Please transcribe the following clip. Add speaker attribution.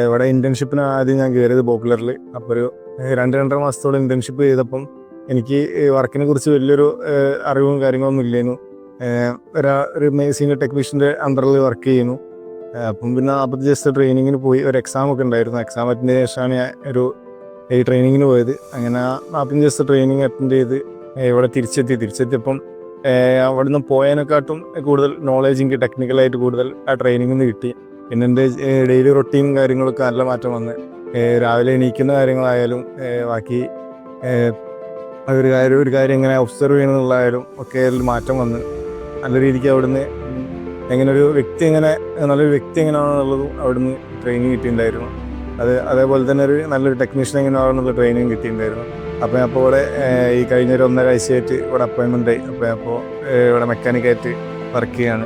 Speaker 1: ഇവിടെ ഇന്റേൺഷിപ്പിന് ആദ്യം ഞാൻ കയറിയത് പോപ്പുലറിൽ. അപ്പോൾ ഒരു 2-2.5 മാസത്തോളം ഇന്റേൺഷിപ്പ് ചെയ്തപ്പം എനിക്ക് വർക്കിനെ കുറിച്ച് വലിയൊരു അറിവും കാര്യങ്ങളൊന്നും ഇല്ലായിരുന്നു. ഒരു സീനിയർ ടെക്നീഷ്യൻ്റെ അണ്ടറിൽ വർക്ക് ചെയ്യുന്നു. അപ്പം പിന്നെ അപ്പോൾ ജസ്റ്റ് ട്രെയിനിങ്ങിന് പോയി. ഒരു എക്സാം ഒക്കെ ഉണ്ടായിരുന്നു. എക്സാം അറ്റൻഡ് ചെയ്ത ശേഷമാണ് ഞാൻ ഈ ട്രെയിനിങ്ങിന് പോയത്. അങ്ങനെ 45 ദിവസത്തെ ട്രെയിനിങ് അറ്റൻഡ് ചെയ്ത് ഇവിടെ തിരിച്ചെത്തിയപ്പം അവിടുന്ന് പോയതിനെക്കാട്ടും കൂടുതൽ നോളേജ് എനിക്ക് ടെക്നിക്കലായിട്ട് കൂടുതൽ ആ ട്രെയിനിങ്ങിൽ നിന്ന് കിട്ടി. പിന്നെ എൻ്റെ ഡെയിലി റൊട്ടീനും കാര്യങ്ങളൊക്കെ നല്ല മാറ്റം വന്ന്. രാവിലെ എണീക്കുന്ന കാര്യങ്ങളായാലും ബാക്കി ഒരു കാര്യം എങ്ങനെ ഒബ്സർവ് ചെയ്യണമെന്നുള്ളതായാലും ഒക്കെ അതിൽ മാറ്റം വന്ന് നല്ല രീതിക്ക് അവിടുന്ന് നല്ലൊരു വ്യക്തി എങ്ങനെയാണെന്നുള്ളതും അവിടുന്ന് ട്രെയിനിങ് കിട്ടിയിട്ടുണ്ടായിരുന്നു. അതേപോലെ തന്നെ നല്ലൊരു ടെക്നീഷ്യൻ എങ്ങനെയാണെന്നുള്ള ട്രെയിനിങ് കിട്ടിയിട്ടുണ്ടായിരുന്നു. അപ്പോൾ ഇവിടെ ഈ കഴിഞ്ഞൊരു 1.5 ആഴ്ചയായിട്ട് ഇവിടെ അപ്പോയിൻമെൻ്റ് ആയി. അപ്പോൾ ഇവിടെ മെക്കാനിക്കായിട്ട് വർക്ക് ചെയ്യാണ്.